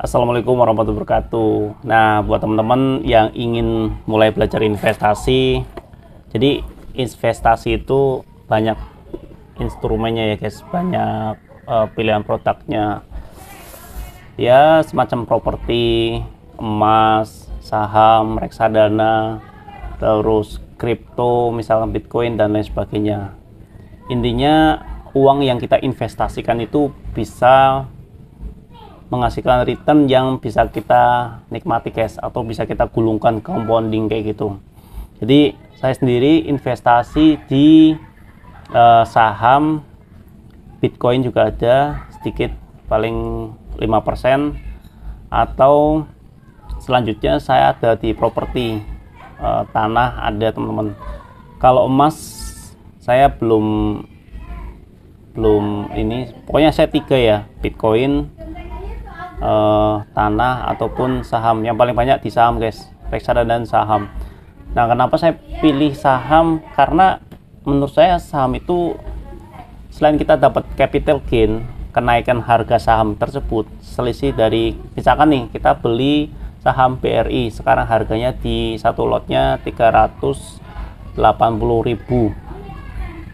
Assalamualaikum warahmatullahi wabarakatuh. Nah, buat teman-teman yang ingin mulai belajar investasi, jadi investasi itu banyak instrumennya ya guys, banyak pilihan produknya. Ya, semacam properti, emas, saham, reksadana, terus kripto, misalkan Bitcoin dan lain sebagainya. Intinya uang yang kita investasikan itu bisa menghasilkan return yang bisa kita nikmati guys, atau bisa kita gulungkan compounding kayak gitu. Jadi saya sendiri investasi di saham, Bitcoin juga ada sedikit, paling 5%, atau selanjutnya saya ada di properti, tanah ada teman-teman. Kalau emas saya belum ini, pokoknya saya 3 ya, Bitcoin, tanah ataupun saham. Yang paling banyak di saham guys, reksadana dan saham. Nah, kenapa saya pilih saham? Karena menurut saya saham itu selain kita dapat capital gain, kenaikan harga saham tersebut selisih dari, misalkan nih kita beli saham BRI, sekarang harganya di satu lotnya 380.000.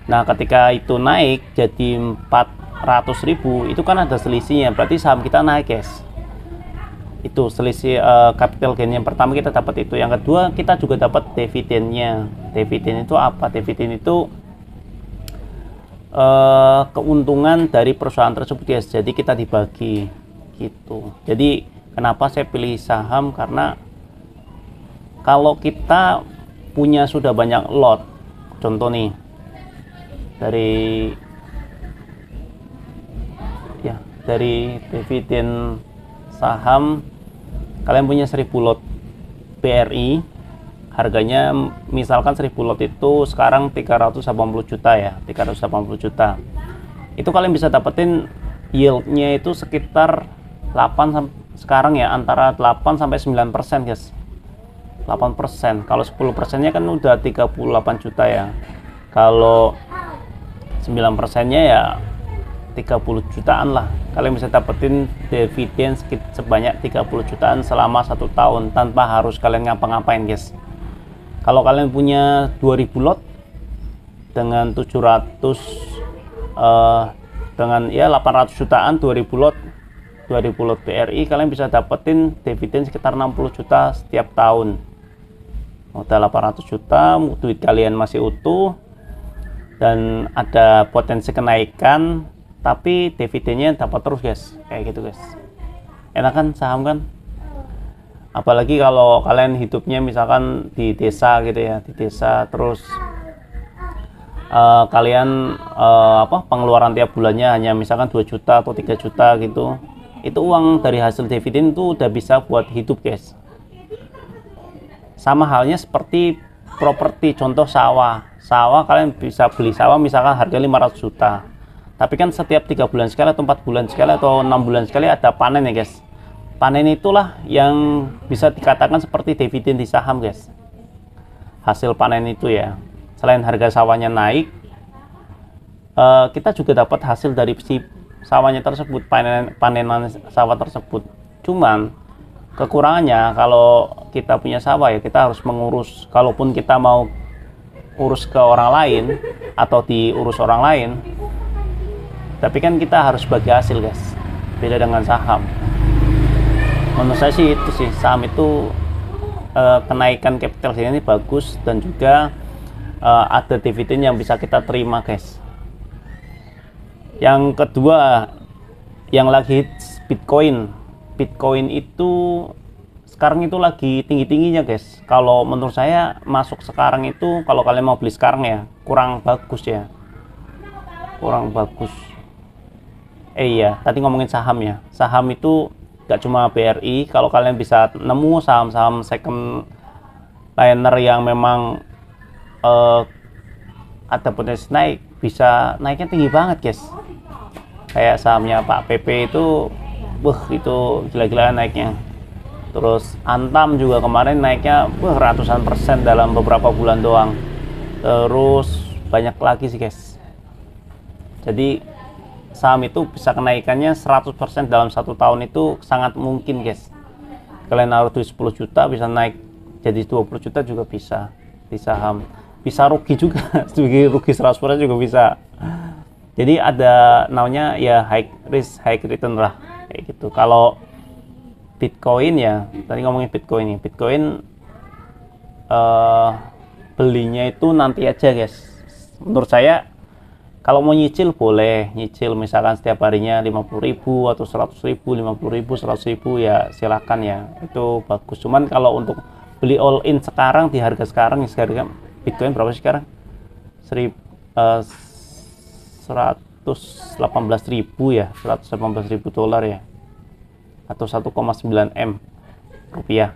Nah, ketika itu naik jadi 400.000, itu kan ada selisihnya, berarti saham kita naik guys. Itu selisih capital gain yang pertama kita dapat itu. Yang kedua, kita juga dapat dividennya. Dividen itu apa? Dividen itu keuntungan dari perusahaan tersebut guys, jadi kita dibagi gitu. Jadi kenapa saya pilih saham? Karena kalau kita punya sudah banyak lot, contoh nih dari dividen saham, kalian punya 1000 lot BRI, harganya misalkan 1000 lot itu sekarang 380 juta ya, 380 juta. Itu kalian bisa dapetin yieldnya itu sekitar 8 sekarang ya, antara 8 sampai 9% guys. 8%. Kalau 10%-nya kan udah 38 juta ya. Kalau 9%-nya ya 30 jutaan lah. Kalian bisa dapetin dividen sebanyak 30 jutaan selama 1 tahun tanpa harus kalian ngapa-ngapain guys. Kalau kalian punya 2000 lot dengan 700 dengan ya 800 jutaan, 2000 lot BRI, kalian bisa dapetin dividen sekitar 60 juta setiap tahun. Modal 800 juta, duit kalian masih utuh dan ada potensi kenaikan, tapi dividennya dapat terus guys, kayak gitu guys. Enak kan saham kan? Apalagi kalau kalian hidupnya misalkan di desa gitu ya, di desa, terus kalian pengeluaran tiap bulannya hanya misalkan 2 juta atau 3 juta gitu, itu uang dari hasil dividen itu udah bisa buat hidup guys. Sama halnya seperti properti, contoh sawah kalian bisa beli sawah misalkan harga 500 juta, tapi kan setiap 3 bulan sekali atau 4 bulan sekali atau 6 bulan sekali ada panen ya guys. Panen itulah yang bisa dikatakan seperti dividen di saham guys. Hasil panen itu ya, selain harga sawahnya naik, kita juga dapat hasil dari si sawahnya tersebut, panenan sawah tersebut. Cuman kekurangannya, kalau kita punya sawah ya kita harus mengurus. Kalaupun kita mau urus ke orang lain atau diurus orang lain, tapi kan kita harus bagi hasil guys. Beda dengan saham. Menurut saya sih itu sih, saham itu kenaikan capital gain ini bagus, dan juga ada dividen yang bisa kita terima guys. Yang kedua, yang lagi hits, Bitcoin itu sekarang itu lagi tinggi-tingginya guys. Kalau menurut saya masuk sekarang itu, kalau kalian mau beli sekarang ya, kurang bagus ya, kurang bagus. Iya, tadi ngomongin saham ya, saham itu gak cuma BRI. Kalau kalian bisa nemu saham-saham second liner yang memang ada potensi naik, bisa naiknya tinggi banget guys. Kayak sahamnya Pak PP itu, itu gila-gilaan naiknya. Terus Antam juga kemarin naiknya ratusan persen dalam beberapa bulan doang. Terus banyak lagi sih guys. Jadi saham itu bisa kenaikannya 100% dalam 1 tahun itu sangat mungkin guys. Kalian naruh duit 10 juta bisa naik jadi 20 juta juga bisa di saham. Bisa rugi juga, rugi 100% juga bisa. Jadi ada namanya ya high risk high return lah kayak gitu. Kalau Bitcoin ya, tadi ngomongin Bitcoin nih. Bitcoin belinya itu nanti aja guys. Menurut saya kalau mau nyicil boleh, nyicil misalkan setiap harinya 50.000 atau 100.000, 50.000, 100.000 ya silakan ya. Itu bagus. Cuman kalau untuk beli all in sekarang di harga sekarang, harga Bitcoin berapa sih sekarang? 118.000 ya, 118.000 dolar ya. Atau 1,9 M rupiah.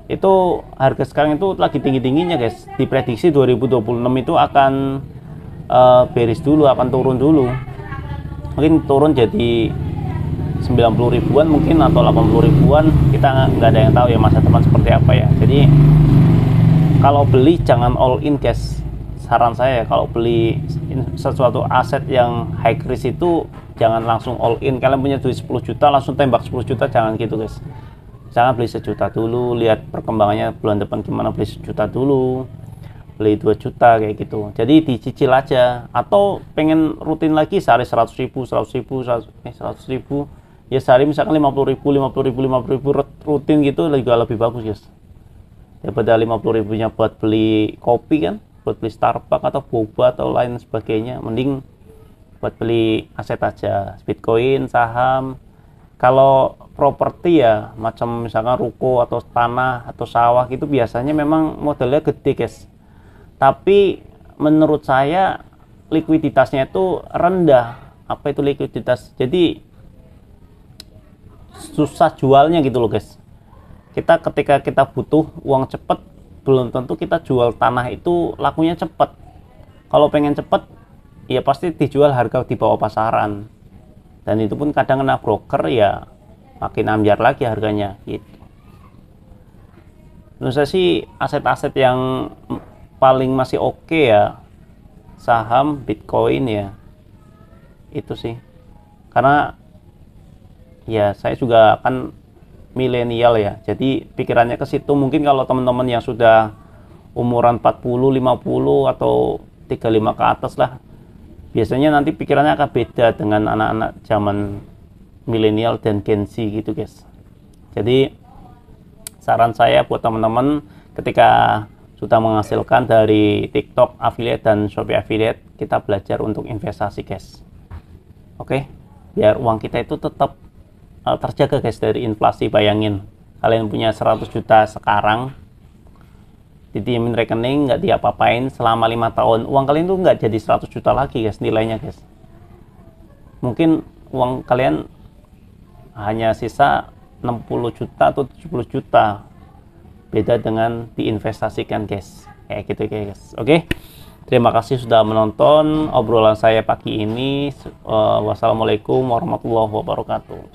Itu harga sekarang itu lagi tinggi-tingginya guys. Diprediksi 2026 itu akan bearish dulu, akan turun dulu. Mungkin turun jadi 90 ribuan mungkin atau 80 ribuan. Kita nggak ada yang tahu ya masa depan seperti apa ya. Jadi kalau beli jangan all in guys. Saran saya kalau beli sesuatu aset yang high risk itu jangan langsung all in. Kalian punya duit 10 juta langsung tembak 10 juta, jangan gitu guys. Jangan beli 1 juta dulu, lihat perkembangannya bulan depan gimana, beli 1 juta dulu, beli 2 juta kayak gitu. Jadi dicicil aja. Atau pengen rutin lagi sehari 100.000, 100.000, 100.000 ya sehari misalkan 50.000, 50.000, 50.000 rutin gitu juga lebih bagus guys. Daripada 50.000-nya buat beli kopi kan, buat beli Starbucks atau boba atau lain sebagainya, mending buat beli aset aja, Bitcoin, saham. Kalau properti ya macam misalkan ruko atau tanah atau sawah gitu biasanya memang modalnya gede guys, tapi menurut saya likuiditasnya itu rendah. Apa itu likuiditas? Jadi susah jualnya gitu loh guys. Ketika kita butuh uang cepet, belum tentu kita jual tanah itu lakunya cepet. Kalau pengen cepet ya pasti dijual harga di bawah pasaran, dan itu pun kadang kena broker ya makin ambiar lagi harganya gitu. Menurut saya sih aset-aset yang paling masih oke ya saham, Bitcoin ya itu sih. Karena ya saya juga kan milenial ya, jadi pikirannya ke situ. Mungkin kalau teman-teman yang sudah umuran 40, 50 atau 35 ke atas lah, biasanya nanti pikirannya akan beda dengan anak-anak zaman milenial dan Gen Z gitu guys. Jadi saran saya buat teman-teman ketika sudah menghasilkan dari TikTok affiliate dan Shopee affiliate, kita belajar untuk investasi guys. Oke, biar uang kita itu tetap terjaga guys dari inflasi. Bayangin kalian punya 100 juta sekarang, didiemin rekening, nggak diapa-apain selama 5 tahun, uang kalian tuh nggak jadi 100 juta lagi guys nilainya guys. Mungkin uang kalian hanya sisa 60 juta atau 70 juta. Beda dengan diinvestasikan guys, kayak gitu guys. Oke, terima kasih sudah menonton obrolan saya pagi ini. Wassalamualaikum warahmatullahi wabarakatuh.